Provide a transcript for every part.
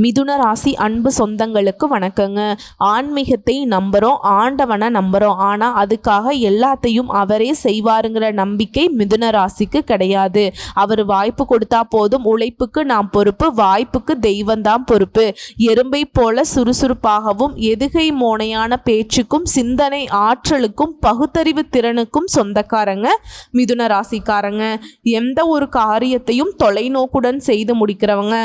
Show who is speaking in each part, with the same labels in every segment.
Speaker 1: மிதுன ராசி அன்பு சொந்தங்களுக்கு வணக்கங்க. ஆன்மீகத்தை நம்புகிறோம், ஆண்டவனை நம்புகிறோம். ஆனால் அதுக்காக எல்லாத்தையும் அவரே செய்வாருங்கிற நம்பிக்கை மிதுன ராசிக்கு கிடையாது. அவர் வாய்ப்பு கொடுத்தா போதும், உழைப்புக்கு நாம் பொறுப்பு, வாய்ப்புக்கு தெய்வந்தான் பொறுப்பு. எறும்பை போல சுறுசுறுப்பாகவும் எதுகை மோனையான பேச்சுக்கும் சிந்தனை ஆற்றலுக்கும் பகுத்தறிவு திறனுக்கும் சொந்தக்காரங்க மிதுன ராசிக்காரங்க. எந்த ஒரு காரியத்தையும் தொலைநோக்குடன் செய்து முடிக்கிறவங்க.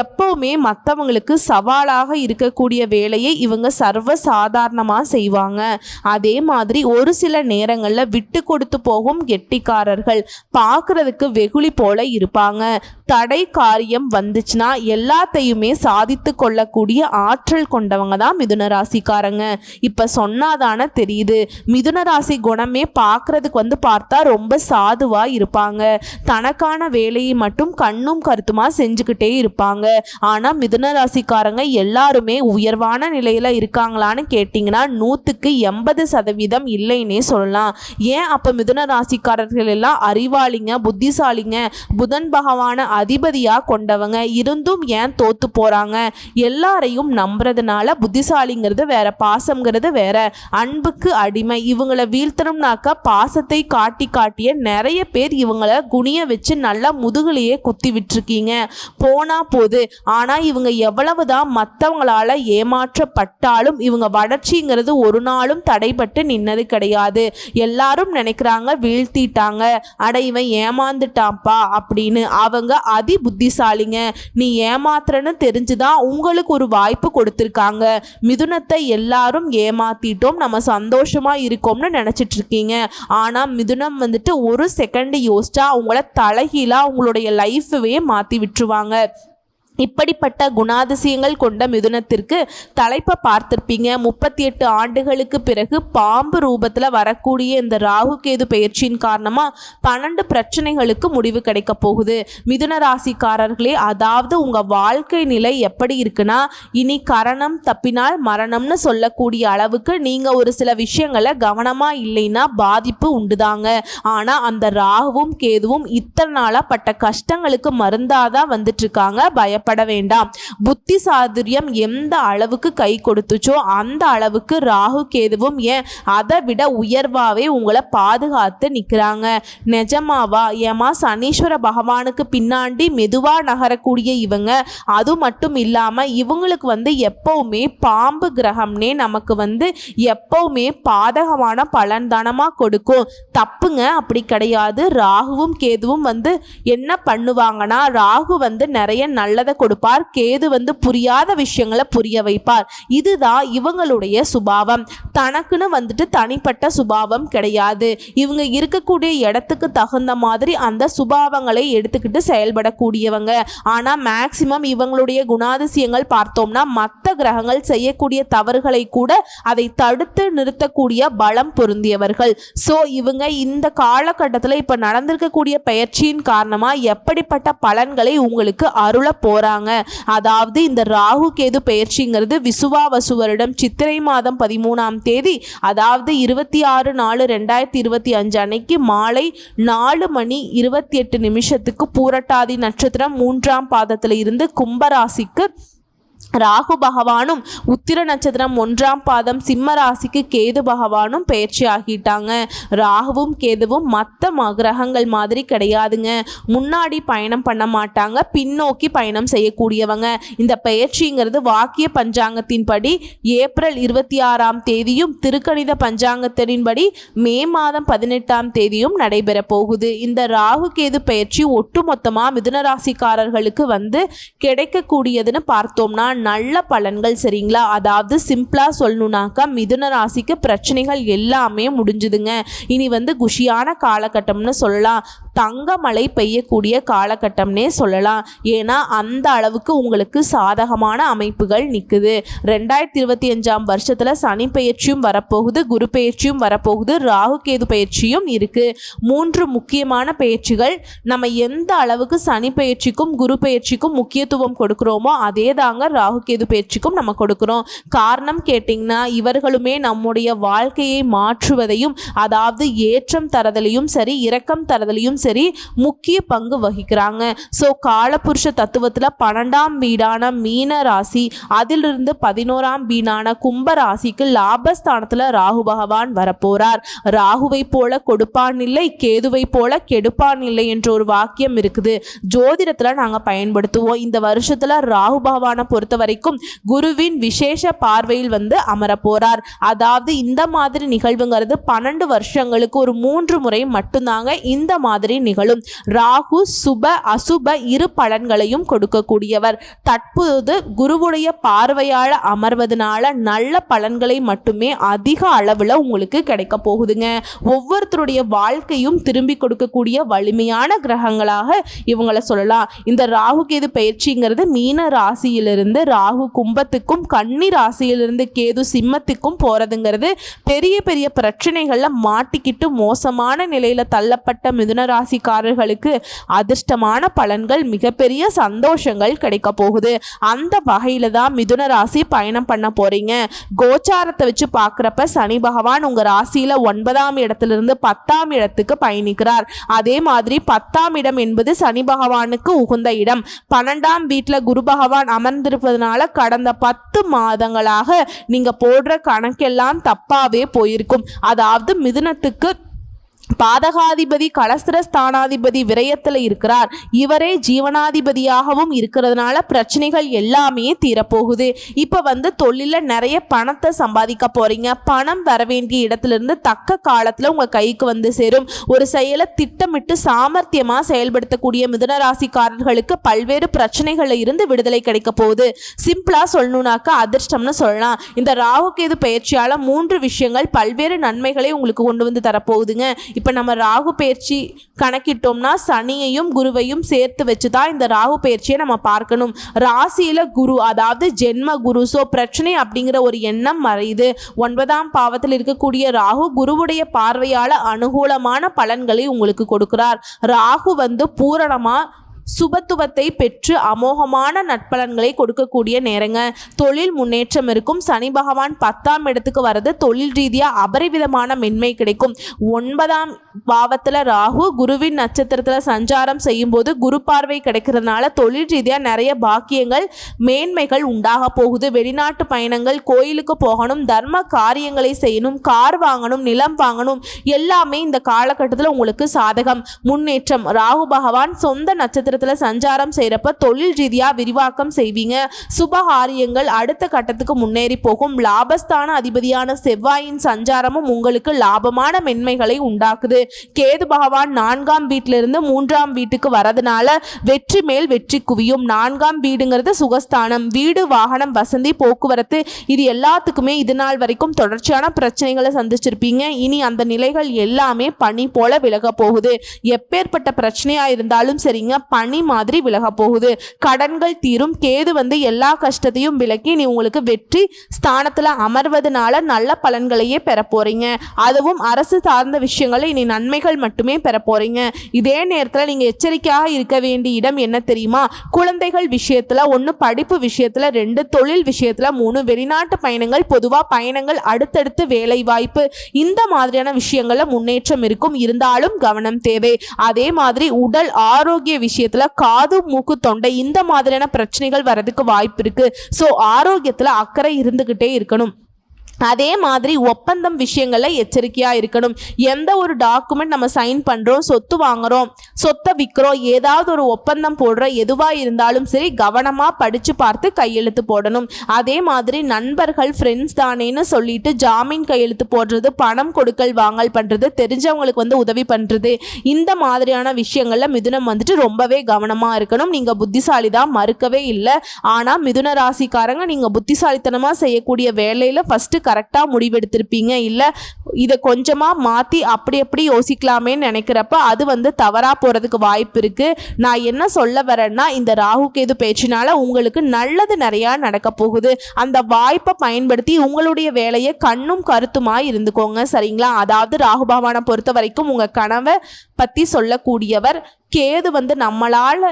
Speaker 1: எப்பவுமே மற்றவங்களுக்கு சவாலாக இருக்கக்கூடிய வேலையை இவங்க சர்வ சாதாரணமாக செய்வாங்க. அதே மாதிரி ஒரு சில நேரங்களில் விட்டு கொடுத்து போகும் கெட்டிக்காரர்கள். பார்க்கறதுக்கு வெகுளி போல இருப்பாங்க. தடை காரியம் வந்துச்சுன்னா எல்லாத்தையுமே சாதித்து கொள்ளக்கூடிய ஆற்றல் கொண்டவங்க தான் மிதுன ராசிக்காரங்க. இப்போ சொன்னாதானே தெரியுது. மிதுன ராசி குணமே பார்க்கறதுக்கு பார்த்தா ரொம்ப சாதுவாக இருப்பாங்க. தனக்கான வேலையை மட்டும் கண்ணும் கருத்துமா செஞ்சுக்கிட்டே இருப்பாங்க. ஆனால் மிதுன ராசிக்காரங்க எல்லாருமே உயர்வான நிலையில் இருக்காங்களான்னு கேட்டிங்கன்னா 100க்கு 80% இல்லைன்னே சொல்லலாம். ஏன் அப்போ மிதுன ராசிக்காரர்கள் எல்லாம் அறிவாளிங்க, புத்திசாலிங்க, புதன் பகவான அதிபதியாக கொண்டவங்க இருந்தும் ஏன் தோத்து போகிறாங்க? எல்லாரையும் நம்புறதுனால புத்திசாலிங்கிறது வேற, பாசங்கிறது வேற. அன்புக்கு அடிமை. இவங்களை வீழ்த்தணும்னாக்கா பாசத்தை காட்டிய நிறைய பேர் இவங்களை குனிய வச்சு நல்லா முதுகுலையே குத்தி விட்டுருக்கீங்க. போனா போது. ஆனால் இவங்க எவ்வளவுதான் மற்றவங்களால ஏமாற்றப்பட்டாலும் இவங்க வளர்ச்சிங்கிறது ஒரு நாளும் தடைபட்டு நின்னது கிடையாது. எல்லாரும் நினைக்கிறாங்க வீழ்த்திட்டாங்க, அட இவன் ஏமாந்துட்டான்ப்பா அப்படின்னு. அவங்க அதி புத்திசாலிங்க. நீ ஏமாத்துறன்னு தெரிஞ்சுதான் உங்களுக்கு ஒரு வாய்ப்பு கொடுத்துருக்காங்க. மிதுனத்தை எல்லாரும் ஏமாத்திட்டோம், நம்ம சந்தோஷமா இருக்கோம்னு நினைச்சிட்டு இருக்கீங்க. ஆனா மிதுனம் ஒரு செகண்ட் யோசிச்சா உங்களை தலைகீழா உங்களுடைய லைஃபவே மாத்தி விட்டுருவாங்க. இப்படிப்பட்ட குணாதிசயங்கள் கொண்ட மிதுனத்திற்கு தலைப்பை பார்த்திருப்பீங்க. 38 ஆண்டுகளுக்கு பிறகு பாம்பு ரூபத்தில் வரக்கூடிய இந்த ராகு கேது பெயர்ச்சியின் காரணமாக 12 பிரச்சனைகளுக்கு முடிவு கிடைக்க போகுது. மிதுன ராசிக்காரர்களே, அதாவது உங்கள் வாழ்க்கை நிலை எப்படி இருக்குன்னா, இனி கரணம் தப்பினால் மரணம்னு சொல்லக்கூடிய அளவுக்கு நீங்கள் ஒரு சில விஷயங்களை கவனமாக இல்லைன்னா பாதிப்பு உண்டுதாங்க. ஆனால் அந்த ராகுவும் கேதுவும் இத்தனை நாளாக பட்ட கஷ்டங்களுக்கு மருந்தாதான் வந்துட்டு இருக்காங்க. பயப்பட வேண்டாம். புத்தி சாதுரியம் எந்த அளவுக்கு கை கொடுத்துச்சோ அந்த அளவுக்கு ராகு கேதுவும் ஏன் அதை விட உயர்வாவே உங்களை பாதுகாத்து நிற்கிறாங்க. நிஜமாவா? ஏமா சனீஸ்வர பகவானுக்கு பின்னாடி மெதுவா நகரக்கூடிய இவங்க, அது மட்டும் இல்லாம இவங்களுக்கு எப்பவுமே பாம்பு கிரகம்னே நமக்கு எப்பவுமே பாதகமான பலன் தானமா கொடுக்கும். தப்புங்க, அப்படி கிடையாது. ராகுவும் கேதுவும் என்ன பண்ணுவாங்கன்னா, ராகு நிறைய நல்லதை கொடுப்பார், கேது புரியாத விஷயங்களை புரிய வைப்பார். இதுதான் இவங்களுடைய சுபாவம். தனக்குன்னு தனிப்பட்ட சுபாவம் கிடையாது. இவங்க இருக்கக்கூடிய இடத்துக்கு தகுந்த மாதிரி அந்த சுபாவங்களை எடுத்துக்கிட்டு செயல்படக்கூடியவங்க. ஆனா மேக்சிமம் இவங்களுடைய குணாதிசயங்கள் பார்த்தோம்னா மற்ற கிரகங்கள் செய்யக்கூடிய தவறுகளை கூட அதை தடுத்து நிறுத்தக்கூடிய பலம் பொருந்தியவர்கள். ஸோ இவங்க இந்த காலகட்டத்தில் இப்ப நடந்திருக்கக்கூடிய பயிற்சியின் காரணமா எப்படிப்பட்ட பலன்களை உங்களுக்கு அருள போறாங்க. அதாவது இந்த ராகு கேது பெயர்ச்சிங்கிறது விசுவாவசு வருடம் சித்திரை மாதம் 13ஆம் தேதி, அதாவது 26/4/2025 அன்னைக்கு மாலை 4:28 பூரட்டாதி நட்சத்திரம் 3ஆம் பாதத்தில் இருந்து கும்பராசிக்கு ராகு பகவானும், உத்திர நட்சத்திரம் 1ஆம் பாதம் சிம்ம ராசிக்கு கேது பகவானும் பயிற்சி ஆகிட்டாங்க. ராகுவும் கேதுவும் மற்ற கிரகங்கள் மாதிரி கிடையாதுங்க. முன்னாடி பயணம் பண்ண மாட்டாங்க, பின்னோக்கி பயணம் செய்யக்கூடியவங்க. இந்த பயிற்சிங்கிறது வாக்கிய பஞ்சாங்கத்தின்படி ஏப்ரல் 26ஆம் தேதியும் திருக்கணித பஞ்சாங்கத்தின்படி மே மாதம் 18ஆம் தேதியும் நடைபெற போகுது. இந்த ராகு கேது பயிற்சி ஒட்டுமொத்தமாக மிதுன ராசிக்காரர்களுக்கு கிடைக்கக்கூடியதுன்னு பார்த்தோம்னா நல்ல பலன்கள். சரிங்களா? அதாவது சிம்பிளா சொல்லணும்னாக்கா மிதுன ராசிக்கு பிரச்சனைகள் எல்லாமே முடிஞ்சுதுங்க. இனி குஷியான காலகட்டம்னு சொல்லலாம். தங்க மழை பெய்யக்கூடிய காலகட்டம்னே சொல்லலாம். ஏன்னா அந்த அளவுக்கு உங்களுக்கு சாதகமான அமைப்புகள் நிற்குது. 2025ஆம் வருஷத்துல சனி பெயர்ச்சியும் வரப்போகுது, குரு பெயர்ச்சியும் வரப்போகுது, ராகு கேது பெயர்ச்சியும் இருக்கு. 3 முக்கியமான பெயர்ச்சிகள். நம்ம எந்த அளவுக்கு சனி பெயர்ச்சிக்கும் குரு பெயர்ச்சிக்கும் முக்கியத்துவம் கொடுக்கிறோமோ அதே தாங்க ராகு கேது பெயர்ச்சிக்கும் நம்ம கொடுக்கிறோம். காரணம் கேட்டிங்கன்னா இவர்களுமே நம்முடைய வாழ்க்கையை மாற்றுவதையும், அதாவது ஏற்றம் தரதலையும் சரி இறக்கம் தரதலையும் சரி சரி முக்கிய பங்கு வகிக்கிறாங்க. ஸோ காலபுருஷ தத்துவத்தில் 12ஆம் வீடான மீன ராசி, அதிலிருந்து 11ஆம் வீடான கும்ப ராசிக்கு லாபஸ்தானத்தில் ராகு பகவான் வரப்போறார். ராகுவை போல கொடுப்பான் இல்லை, கேதுவை போல கெடுப்பான் இல்லை என்ற ஒரு வாக்கியம் இருக்குது, ஜோதிடத்தில் நாங்கள் பயன்படுத்துவோம். இந்த வருஷத்தில் ராகு பகவானை பொறுத்த வரைக்கும் குருவின் விசேஷ பார்வையில் அமர போறார். அதாவது இந்த மாதிரி நிகழ்வுங்கிறது 12 வருஷங்களுக்கு ஒரு 3 முறை மட்டும்தாங்க இந்த மாதிரி நிகழும். ராகு சுப அசுப இரு பலன்களையும் கொடுக்கக்கூடியவர். தற்போது குருவுடைய பார்வையால் அமர்வதனால நல்ல பலன்களை மட்டுமே அதிக அளவில் உங்களுக்கு கிடைக்க போகுதுங்க. ஒவ்வொருத்தருடைய வாழ்க்கையும் திரும்பி கொடுக்கக்கூடிய வலிமையான கிரகங்களாக இவங்களை சொல்லலாம். இந்த ராகு கேது பயிற்சிங்கிறது மீன ராசியிலிருந்து ராகு கும்பத்துக்கும், கன்னி ராசியிலிருந்து கேது சிம்மத்துக்கும் போறதுங்கிறது பெரிய பெரிய பிரச்சனைகள்ல மாட்டிக்கிட்டு மோசமான நிலையில தள்ளப்பட்ட மிதுன ராசிக்காரர்களுக்கு அதிர்ஷ்டமான பலன்கள், மிகப்பெரிய சந்தோஷங்கள் கிடைக்க போகுது. அந்த வகையில தான் மிதுன ராசி பயணம் பண்ண போறீங்க. கோச்சாரத்தை வச்சு பார்க்குறப்ப சனி பகவான் உங்க ராசியில 9ஆம் இடத்திலிருந்து 10ஆம் இடத்துக்கு பயணிக்கிறார். அதே மாதிரி 10ஆம் இடம் என்பது சனி பகவானுக்கு உகந்த இடம். 12ஆம் வீட்டில் குரு பகவான் அமர்ந்திருப்பதனால கடந்த 10 மாதங்களாக நீங்க போடுற கணக்கெல்லாம் தப்பாவே போயிருக்கும். அதாவது மிதுனத்துக்கு பாதகாதிபதி கலஸ்திரஸ்தானாதிபதி விரயத்தில் இருக்கிறார். இவரே ஜீவனாதிபதியாகவும் இருக்கிறதுனால பிரச்சனைகள் எல்லாமே தீரப்போகுது. இப்போ தொழில நிறைய பணத்தை சம்பாதிக்க போறீங்க. பணம் வர வேண்டிய இடத்திலிருந்து தக்க காலத்தில் உங்க கைக்கு சேரும். ஒரு செயலை திட்டமிட்டு சாமர்த்தியமா செயல்படுத்தக்கூடிய மிதுனராசிக்காரர்களுக்கு பல்வேறு பிரச்சனைகள்ல இருந்து விடுதலை கிடைக்க போகுது. சிம்பிளா சொல்லணும்னாக்கா அதிர்ஷ்டம்னு சொல்லலாம். இந்த ராகு கேது பயிற்சியால 3 விஷயங்கள் பல்வேறு நன்மைகளை உங்களுக்கு கொண்டு தரப்போகுதுங்க. இப்போ நம்ம ராகு பயிற்சி கணக்கிட்டோம்னா சனியையும் குருவையும் சேர்த்து வச்சு தான் இந்த ராகு பயிற்சியை நம்ம பார்க்கணும். ராசியில குரு, அதாவது ஜென்ம குரு. ஸோ பிரச்சனை அப்படிங்கிற ஒரு எண்ணம் மறையுது. 9ஆம் பாவத்தில் இருக்கக்கூடிய ராகு குருவுடைய பார்வையால் அனுகூலமான பலன்களை உங்களுக்கு கொடுக்கிறார். ராகு பூரணமா சுபத்துவத்தை பெற்று அமோகமான நட்பலன்களை கொடுக்கக்கூடிய நேரங்க. தொழில் முன்னேற்றம் இருக்கும். சனி பகவான் 10ஆம் இடத்துக்கு வர்றது தொழில் ரீதியாக அபரிவிதமான மென்மை கிடைக்கும். 9ஆம் பாவத்தில் ராகு குருவின் நட்சத்திரத்தில் சஞ்சாரம் செய்யும் போது குரு பார்வை கிடைக்கிறதுனால தொழில் ரீதியாக நிறைய பாக்கியங்கள் மேன்மைகள் உண்டாக போகுது. வெளிநாட்டு பயணங்கள், கோயிலுக்கு போகணும், தர்ம காரியங்களை செய்யணும், கார் வாங்கணும், நிலம் வாங்கணும், எல்லாமே இந்த காலகட்டத்தில் உங்களுக்கு சாதகம். முன்னேற்றம். ராகு பகவான் சொந்த நட்சத்திரத்தில் சஞ்சாரம் செய்யறப்ப தொழில் ரீதியா விரிவாக்கம் செய்வீங்க. சுபகாரியங்கள் அடுத்த கட்டத்துக்கு முன்னேறி போகும். லாபஸ்தான அதிபதியான செவ்வாயின் சஞ்சாரமும் உங்களுக்கு லாபமான மென்மைகளை உண்டாக்குது. கேது பகவான் 4ஆம் வீட்டிலிருந்து 3ஆம் வீட்டுக்கு வரதுனால வெற்றி மேல் வெற்றி குவியும். 4ஆம் வீடுங்கிறது சுகஸ்தானம். வீடு, வாகனம், வசதி, போக்குவரத்து, இது எல்லாத்துக்குமே இது நாள் வரைக்கும் தொடர்ச்சியான பிரச்சனைகளை சந்திச்சிருப்பீங்க. இனி அந்த நிலைகள் எல்லாமே பனி போல விலக போகுது. எப்பேற்பட்ட பிரச்சனையா இருந்தாலும் சரிங்க, பனி மாதிரி விலக போகுது. கடன்கள் தீரும். கேது எல்லா கஷ்டத்தையும் விலக்கி நீ உங்களுக்கு வெற்றி ஸ்தானத்துல அமர்வதனால நல்ல பலன்களையே பெற போறீங்க. அதுவும் அரசு சார்ந்த விஷயங்களை இனி நன்மைகள் மட்டுமே பெற போறீங்க. இதே நேரத்தில் நீங்க எச்சரிக்கையாக இருக்க வேண்டிய இடம் என்ன தெரியுமா? குழந்தைகள் விஷயத்துல 1, படிப்பு விஷயத்துல 2, தொழில் விஷயத்துல 3, வெளிநாட்டு பயணங்கள், பொதுவா பயணங்கள், அடுத்தடுத்து வேலை வாய்ப்பு, இந்த மாதிரியான விஷயங்கள்ல முன்னேற்றம் இருக்கும். இருந்தாலும் கவனம் தேவை. அதே மாதிரி உடல் ஆரோக்கிய விஷயத்துல காது, மூக்கு, தொண்டை, இந்த மாதிரியான பிரச்சனைகள் வரதுக்கு வாய்ப்பு இருக்கு. ஸோ ஆரோக்கியத்துல அக்கறை இருந்துகிட்டே இருக்கணும். அதே மாதிரி ஒப்பந்தம் விஷயங்கள்ல எச்சரிக்கையா இருக்கணும். எந்த ஒரு டாக்குமெண்ட் நம்ம சைன் பண்றோம், சொத்து வாங்குறோம், சொத்தை விற்கிறோம், ஏதாவது ஒரு ஒப்பந்தம் போடுறோம், எதுவா இருந்தாலும் சரி கவனமா படிச்சு பார்த்து கையெழுத்து போடணும். அதே மாதிரி நண்பர்கள், ஃப்ரெண்ட்ஸ் தானேன்னு சொல்லிட்டு ஜாமீன் கையெழுத்து போடுறது, பணம் கொடுக்கல் வாங்கல் பண்றது, தெரிஞ்சவங்களுக்கு உதவி பண்றது, இந்த மாதிரியான விஷயங்கள்ல மிதுனம் ரொம்பவே கவனமா இருக்கணும். நீங்க புத்திசாலி தான், மறுக்கவே இல்லை. ஆனா மிதுன ராசிக்காரங்க நீங்க புத்திசாலித்தனமா செய்யக்கூடிய வேலையில ஃபர்ஸ்ட் கரெக்டாக முடிவெடுத்திருப்பீங்க. இல்லை இதை கொஞ்சமாக மாற்றி அப்படி எப்படி யோசிக்கலாமேன்னு நினைக்கிறப்ப அது தவறாக போகிறதுக்கு வாய்ப்பு இருக்குது. நான் என்ன சொல்ல வரேன்னா, இந்த ராகு கேது பேச்சினால உங்களுக்கு நல்லது நிறையா நடக்க போகுது. அந்த வாய்ப்பை பயன்படுத்தி உங்களுடைய வேலையை கண்ணும் கருத்துமாய் இருந்துக்கோங்க, சரிங்களா? அதாவது ராகு பகவானை பொறுத்த வரைக்கும் உங்கள் கனவை பற்றி சொல்லக்கூடியவர். கேது நம்மளால்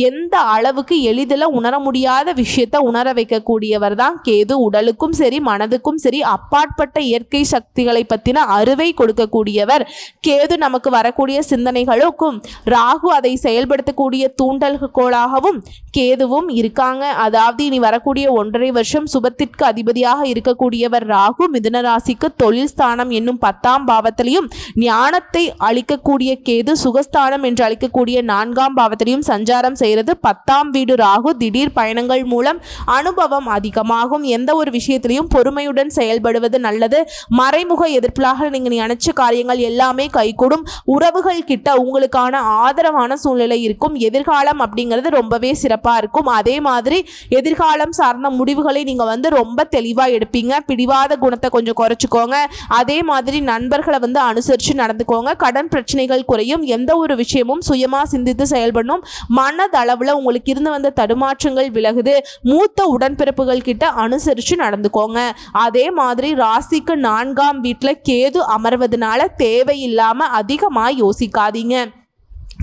Speaker 1: எந்த அளவுக்கு எளிதில் உணர முடியாத விஷயத்தை உணர வைக்கக்கூடியவர் தான் கேது. உடலுக்கும் சரி மனதுக்கும் சரி அப்பாற்பட்ட இயற்கை சக்திகளை பற்றின அறிவை கொடுக்கக்கூடியவர் கேது. நமக்கு வரக்கூடிய சிந்தனைகளுக்கும் ராகு அதை செயல்படுத்தக்கூடிய தூண்டல்கோளாகவும் கேதுவும் இருக்காங்க. அதாவது இனி வரக்கூடிய 1.5 வருஷம் சுபத்திற்கு அதிபதியாக இருக்கக்கூடியவர் ராகு மிதுன ராசிக்கு தொழில் ஸ்தானம் என்னும் 10ஆம் பாவத்திலையும், ஞானத்தை அளிக்கக்கூடிய கேது சுகஸ்தானம் என்று அளிக்கக்கூடிய 4ஆம் பாவத்திலையும் சஞ்சாரம் செய்கிறது. 10ஆம் வீடு ராகு. திடீர் பயணங்கள் மூலம் அனுபவம் அதிகமாகும். எந்த ஒரு விஷயத்திலையும் பொறுமையுடன் செயல்படுவது நல்லது. மறைமுக எதிர்ப்பாக நீங்கள் நினைச்ச காரியங்கள் எல்லாமே கைகூடும். உறவுகள் கிட்ட உங்களுக்கான ஆதரவான சூழ்நிலை இருக்கும். எதிர்காலம் அப்படிங்கிறது ரொம்பவே சிறப்பாக இருக்கும். அதே மாதிரி எதிர்காலம் சார்ந்த முடிவுகளை நீங்கள் ரொம்ப தெளிவாக எடுப்பீங்க. பிடிவாத குணத்தை கொஞ்சம் குறைச்சிக்கோங்க. அதே மாதிரி நண்பர்களை அனுசரித்து நடந்துக்கோங்க. கடன் பிரச்சனைகள் குறையும். எந்த ஒரு விஷயமும் சுயமாக சிந்தித்து செயல்படணும். மனதளவில் உங்களுக்கு இருந்து வந்த தடுமாற்றங்கள் விலகுது. மூத்த உடன்பிறப்புகள் கிட்ட அனுசரித்து நடந்துக்கோங்க. அதே மாதிரி ராசிக்கு 4ஆம் வீட்டில் கேது அமர்வதனால தேவையில்லாமல் அதிகமாக யோசிக்காதீங்க.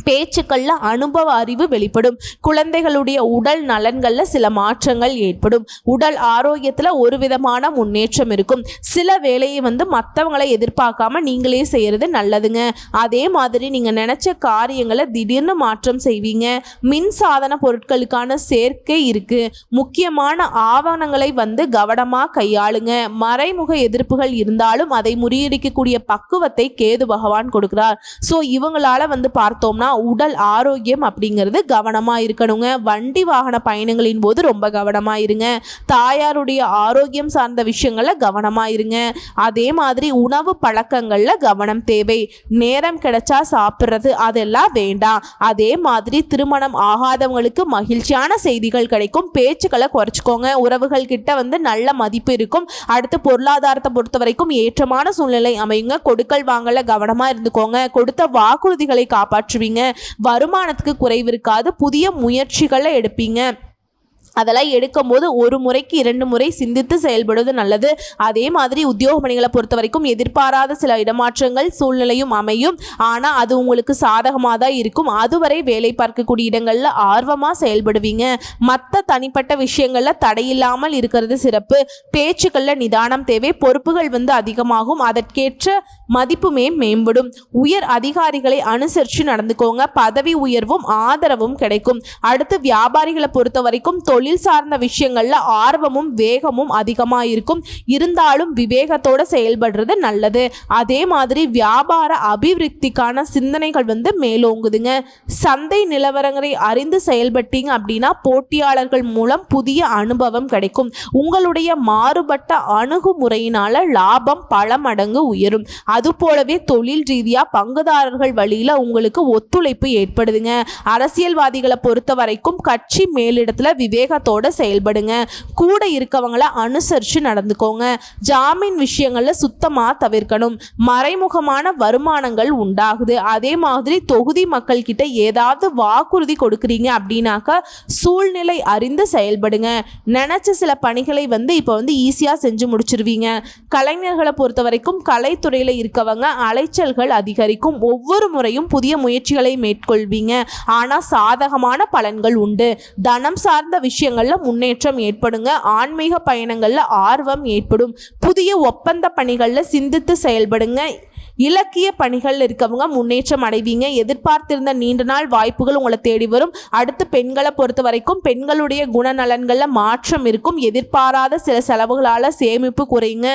Speaker 1: பேச்சுக்கள்ல அனுபவ அறிவு வெளிப்படும். குழந்தைகளுடைய உடல் நலன்கள்ல சில மாற்றங்கள் ஏற்படும். உடல் ஆரோக்கியத்துல ஒரு விதமான முன்னேற்றம் இருக்கும். சில வேலையை மற்றவங்களை எதிர்பார்க்காம நீங்களே செய்யறது நல்லதுங்க. அதே மாதிரி நீங்க நினைச்ச காரியங்களை திடீர்னு மாற்றம் செய்வீங்க. மின் சாதன பொருட்களுக்கான சேர்க்கை இருக்கு. முக்கியமான ஆவணங்களை கவனமா கையாளுங்க. மறைமுக எதிர்ப்புகள் இருந்தாலும் அதை முறியடிக்கக்கூடிய பக்குவத்தை கேது பகவான் கொடுக்கிறார். ஸோ இவங்களால பார்த்தோம்னா உடல் ஆரோக்கியம் அப்படிங்கிறது கவனமா இருக்கணுங்க. வண்டி வாகன பயணங்களின் போது ரொம்ப கவனமா இருங்க. தாயாருடைய ஆரோக்கியம் சார்ந்த விஷயங்கள்ல கவனமா இருங்க. அதே மாதிரி உணவு பழக்கங்கள்ல கவனம் தேவை. நேரம் கிடைச்சா சாப்பிட்றது அதெல்லாம் வேண்டாம். அதே மாதிரி திருமணம் ஆகாதவங்களுக்கு மகிழ்ச்சியான செய்திகள் கிடைக்கும். பேச்சுக்களை குறைச்சிக்கோங்க. உறவுகள் கிட்ட நல்ல மதிப்பு இருக்கும். அடுத்து பொருளாதாரத்தை பொறுத்த வரைக்கும் ஏற்றமான சூழ்நிலை அமையுங்க. கொடுக்கல் வாங்கல கவனமா இருந்துக்கோங்க. கொடுத்த வாக்குறுதிகளை காப்பாற்றுவீங்க. வருமானத்துக்கு குறைவு இருக்காது. புதிய முயற்சிகளை எடுப்பீங்க. அதெல்லாம் எடுக்கும் போது ஒரு முறைக்கு 2 முறை சிந்தித்து செயல்படுவது நல்லது. அதே மாதிரி உத்தியோக பணிகளை பொறுத்த வரைக்கும் எதிர்பாராத சில இடமாற்றங்கள் சூழ்நிலையும் அமையும். ஆனால் அது உங்களுக்கு சாதகமாக தான் இருக்கும். அதுவரை வேலை பார்க்கக்கூடிய இடங்களில் ஆர்வமாக செயல்படுவீங்க. மற்ற தனிப்பட்ட விஷயங்களில் தடையில்லாமல் இருக்கிறது சிறப்பு. பேச்சுக்களில் நிதானம் தேவை. பொறுப்புகள் அதிகமாகும். அதற்கேற்ற மதிப்புமே மேம்படும். உயர் அதிகாரிகளை அனுசரித்து நடந்துக்கோங்க. பதவி உயர்வும் ஆதரவும் கிடைக்கும். அடுத்து வியாபாரிகளை பொறுத்த வரைக்கும் தொழில் சார்ந்த விஷயங்கள்ல ஆர்வமும் வேகமும் அதிகமா இருக்கும். இருந்தாலும் விவேகத்தோட செயல்படுறது நல்லது. அதே மாதிரி வியாபார அபிவிருத்திக்கான சிந்தனைகள் மேலோங்குதுங்க. சந்தை நிலவரங்களை அறிந்து செயல்பட்டீங்க அப்படின்னா போட்டியாளர்கள் மூலம் புதிய அனுபவம் கிடைக்கும். உங்களுடைய மாறுபட்ட அணுகுமுறையினால லாபம் பல மடங்கு உயரும். அது போலவே தொழில் ரீதியா பங்குதாரர்கள் வழியில உங்களுக்கு ஒத்துழைப்பு ஏற்படுதுங்க. அரசியல்வாதிகளை பொறுத்த வரைக்கும் கட்சி மேலிடத்துல விவேகத்தோட செயல்படுங்க. கூட இருக்கவங்களை அனுசரித்து நடந்துக்கோங்க. ஜாமீன் விஷயங்கள்ல சுத்தமாக தவிர்க்கணும். மறைமுகமான வருமானங்கள் உண்டாகுது. அதே மாதிரி தொகுதி மக்கள் கிட்ட ஏதாவது வாக்குறுதி கொடுக்குறீங்க அப்படின்னாக்கா சூழ்நிலை அறிந்து செயல்படுங்க. நினைச்ச சில பணிகளை இப்போ ஈஸியாக செஞ்சு முடிச்சிருவீங்க. கலைஞர்களை பொறுத்த வரைக்கும் கலைத்துறையில் இருக்கவங்க அலைச்சல்கள் அதிகரிக்கும். ஒவ்வொரு முறையும் புதிய முயற்சிகளை மேற்கொள்வீங்க. ஆனால் சாதகமான பலன்கள் உண்டு. தனம் சார்ந்த விஷயங்கள்ல முன்னேற்றம் ஏற்படுங்க. ஆன்மீக பயணங்கள்ல ஆர்வம் ஏற்படும். புதிய ஒப்பந்த பணிகள்ல சிந்தித்து செயல்படுங்க. இலக்கிய பணிகள் இருக்கவங்க முன்னேற்றம் அடைவீங்க. எதிர்பார்த்திருந்த நீண்ட நாள் வாய்ப்புகள் உங்களை தேடி வரும். அடுத்து பெண்களை பொறுத்த வரைக்கும் பெண்களுடைய குணநலன்களில் மாற்றம் இருக்கும். எதிர்பாராத சில செலவுகளால் சேமிப்பு குறையுங்க.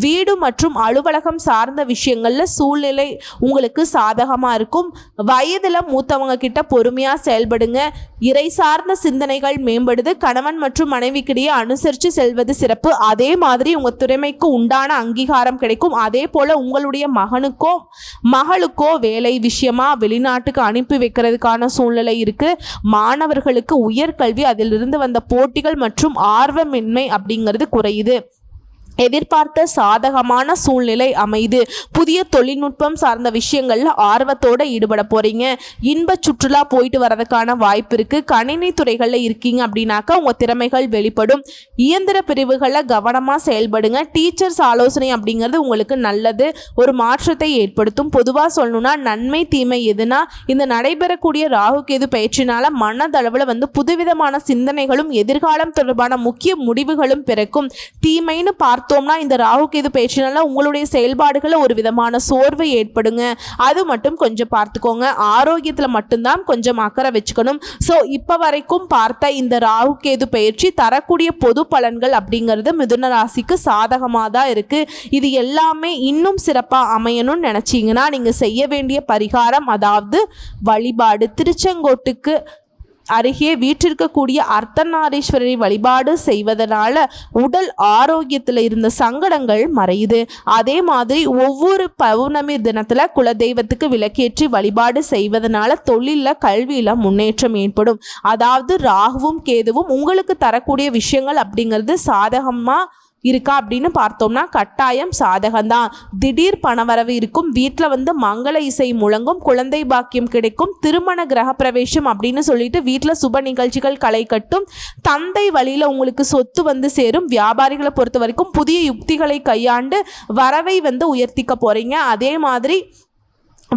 Speaker 1: வீடு மற்றும் அலுவலகம் சார்ந்த விஷயங்களில் சூழ்நிலை உங்களுக்கு சாதகமாக இருக்கும். வயதில் மூத்தவங்க கிட்ட பொறுமையாக செயல்படுங்க. இறை சார்ந்த சிந்தனைகள் மேம்படுது. கணவன் மற்றும் மனைவிக்கிடையே அனுசரித்து செல்வது சிறப்பு. அதே மாதிரி உங்கள் திறமைக்கு உண்டான அங்கீகாரம் கிடைக்கும். அதே போல் உங்களுடைய மகளுக்கோ வேலை விஷயமா வெளிநாட்டுக்கு அனுப்பி வைக்கிறதுக்கான சூழ்நிலை இருக்கு. மாணவர்களுக்கு உயர்கல்வி அதிலிருந்து வந்த போட்டிகள் மற்றும் ஆர்வமின்மை அப்படிங்கிறது குறையுது. எதிர்பார்த்த சாதகமான சூழ்நிலை அமைது. புதிய தொழில்நுட்பம் சார்ந்த விஷயங்கள்ல ஆர்வத்தோட ஈடுபட போறீங்க. இன்ப சுற்றுலா போயிட்டு வரதுக்கான வாய்ப்பு இருக்கு. கணினி துறைகள்ல இருக்கீங்க அப்படின்னாக்கா உங்க திறமைகள் வெளிப்படும். இயந்திர பிரிவுகளில் கவனமா செயல்படுங்க. டீச்சர்ஸ் ஆலோசனை அப்படிங்கிறது உங்களுக்கு நல்லது, ஒரு மாற்றத்தை ஏற்படுத்தும். பொதுவாக சொல்லணும்னா நன்மை தீமை எதுனா இந்த நடைபெறக்கூடிய ராகு கேது பயிற்சினால மனதளவில் புதுவிதமான சிந்தனைகளும் எதிர்காலம் தொடர்பான முக்கிய முடிவுகளும் பிறக்கும். தீமைன்னு பார்த்தோம்னா இந்த ராகு கேது பயிற்சினால உங்களுடைய செயல்பாடுகளில் ஒரு விதமான சோர்வு ஏற்படுங்க. அது மட்டும் கொஞ்சம் பார்த்துக்கோங்க. ஆரோக்கியத்தில் மட்டும்தான் கொஞ்சம் அக்கறை வச்சுக்கணும். ஸோ இப்போ வரைக்கும் பார்த்த இந்த ராகு கேது பயிற்சி தரக்கூடிய பொது பலன்கள் அப்படிங்கிறது மிதுன ராசிக்கு சாதகமாக தான் இருக்கு. இது எல்லாமே இன்னும் சிறப்பாக அமையணும்னு நினைச்சீங்கன்னா நீங்க செய்ய வேண்டிய பரிகாரம், அதாவது வழிபாடு, திருச்செங்கோட்டுக்கு அருகே வீற்றிருக்கக்கூடிய அர்த்தநாரீஸ்வரரை வழிபாடு செய்வதனால உடல் ஆரோக்கியத்தில் இருந்த சங்கடங்கள் மறையுது. அதே மாதிரி ஒவ்வொரு பௌர்ணமி தினத்தில் குலதெய்வத்துக்கு விளக்கேற்றி வழிபாடு செய்வதனால தொழிலில் கல்வியில் முன்னேற்றம் ஏற்படும். அதாவது ராகுவும் கேதுவும் உங்களுக்கு தரக்கூடிய விஷயங்கள் அப்படிங்கிறது சாதகமாக இருக்கா அப்படின்னு பார்த்தோம்னா கட்டாயம் சாதகம்தான். திடீர் பணவரவு இருக்கும். வீட்டில் மங்கள இசை முழங்கும். குழந்தை பாக்கியம் கிடைக்கும். திருமண கிரக பிரவேசம் அப்படின்னு சொல்லிட்டு வீட்டில் சுப நிகழ்ச்சிகள் களை கட்டும். தந்தை வழியில் உங்களுக்கு சொத்து சேரும். வியாபாரிகளை பொறுத்த வரைக்கும் புதிய யுக்திகளை கையாண்டு வரவை உயர்த்திக்க போறீங்க. அதே மாதிரி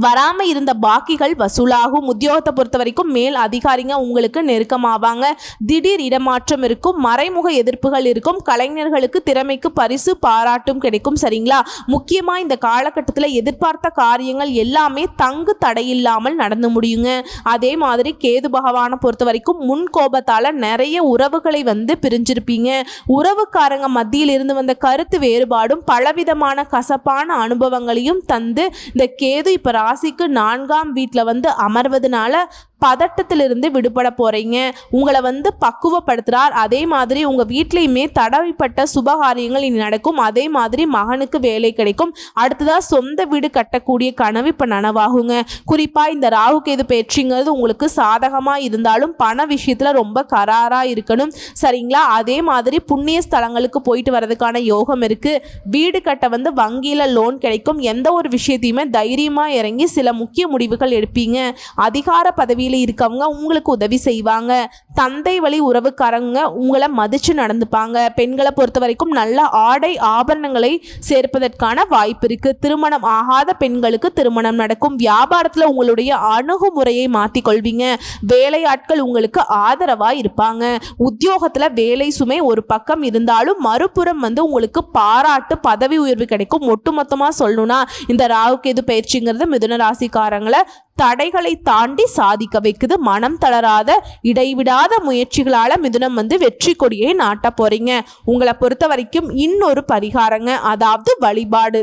Speaker 1: வராமல் இருந்த பாக்கிகள் வசூலாகும். உத்தியோகத்தை பொறுத்த வரைக்கும் மேல் அதிகாரிங்க உங்களுக்கு நெருக்கமாவாங்க. திடீர் இடமாற்றம் இருக்கும். மறைமுக எதிர்ப்புகள் இருக்கும். கலைஞர்களுக்கு திறமைக்கு பரிசு பாராட்டும் கிடைக்கும். சரிங்களா? முக்கியமாக இந்த காலகட்டத்தில் எதிர்பார்த்த காரியங்கள் எல்லாமே தங்கு தடையில்லாமல் நடந்து முடியுங்க. அதே மாதிரி கேது பகவானை பொறுத்த வரைக்கும் முன் கோபத்தால் நிறைய உறவுகளை பிரிஞ்சிருப்பீங்க. உறவுக்காரங்க மத்தியில் இருந்து வந்த கருத்து வேறுபாடும் பலவிதமான கசப்பான அனுபவங்களையும் தந்து இந்த கேது இப்போ ராசிக்கு 4ஆம் வீட்டில் அமர்வதனால பதட்டத்திலிருந்து விடுபட போறீங்க. உங்களை பக்குவப்படுத்துறார். அதே மாதிரி உங்க வீட்லையுமே தடவைப்பட்ட சுபகாரியங்கள் இனி நடக்கும். அதே மாதிரி மகனுக்கு வேலை கிடைக்கும். அடுத்ததா சொந்த வீடு கட்டக்கூடிய கனவு இப்ப நனவாகுங்க. குறிப்பா இந்த ராகு கேது பயிற்சிங்கிறது உங்களுக்கு சாதகமா இருந்தாலும் பண விஷயத்துல ரொம்ப கராரா இருக்கணும். சரிங்களா? அதே மாதிரி புண்ணிய ஸ்தலங்களுக்கு போயிட்டு வரதுக்கான யோகம் இருக்கு. வீடு கட்ட வங்கியில லோன் கிடைக்கும். எந்த ஒரு விஷயத்தையுமே தைரியமா இறங்கி சில முக்கிய முடிவுகள் எடுப்பீங்க. அதிகார பதவி இருக்கவங்க உங்களுக்கு உதவி செய்வாங்க. தந்தை வழி உறவுக்காரங்க உங்களை மதிச்சு நடந்துப்பாங்க. பெண்களை பொறுத்த வரைக்கும் நல்ல ஆடை ஆபரணங்களை சேர்ப்பதற்கான வாய்ப்பு இருக்கு. திருமணம் ஆகாத பெண்களுக்கு திருமணம் நடக்கும். வியாபாரத்தில் உங்களுடைய அணுகுமுறையை மாற்றிக்கொள்வீங்க. வேலையாட்கள் உங்களுக்கு ஆதரவா இருப்பாங்க. உத்தியோகத்தில் வேலை சுமை ஒரு பக்கம் இருந்தாலும் மறுபுறம் உங்களுக்கு பாராட்டு, பதவி உயர்வு கிடைக்கும். ஒட்டுமொத்தமாக சொல்லணும்னா இந்த ராகு கேது பயிற்சிங்கிறது மிதுன ராசிக்காரங்களை தடைகளை தாண்டி சாதிக்க வைக்குது. மனம் தளராத இடைவிடாத முயற்சிகளால மிதுனம் வெற்றி கொடியை நாட்ட போறீங்க. உங்களை பொறுத்த வரைக்கும் இன்னொரு பரிகாரங்க, அதாவது வழிபாடு.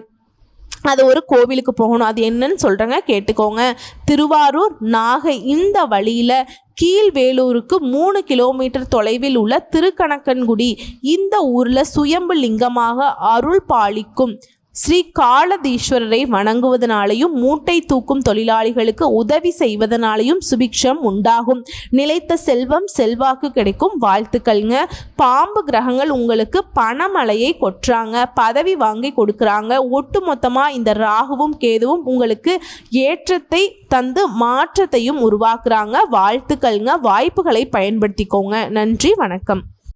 Speaker 1: அது ஒரு கோவிலுக்கு போகணும். அது என்னன்னு சொல்கிறேங்க, கேட்டுக்கோங்க. திருவாரூர், நாகை இந்த வழியில் கீழ்வேலூருக்கு 3 கிலோமீட்டர் தொலைவில் உள்ள திருக்கணக்கன்குடி இந்த ஊரில் சுயம்பு லிங்கமாக அருள் பாலிக்கும் ஸ்ரீ காலதீஸ்வரரை வணங்குவதனாலையும் மூட்டை தூக்கும் தொழிலாளிகளுக்கு உதவி செய்வதனாலையும் சுபிக்ஷம் உண்டாகும். நிலைத்த செல்வம், செல்வாக்கு கிடைக்கும். வாழ்த்துக்கள்ங்க. பாம்பு கிரகங்கள் உங்களுக்கு பணமழையை கொட்டுறாங்க, பதவி வாங்கி கொடுக்குறாங்க. ஒட்டு மொத்தமாக இந்த ராகுவும் கேதுவும் உங்களுக்கு ஏற்றத்தை தந்து மாற்றத்தையும் உருவாக்குறாங்க. வாழ்த்துக்கள்ங்க. வாய்ப்புகளை பயன்படுத்திக்கோங்க. நன்றி, வணக்கம்.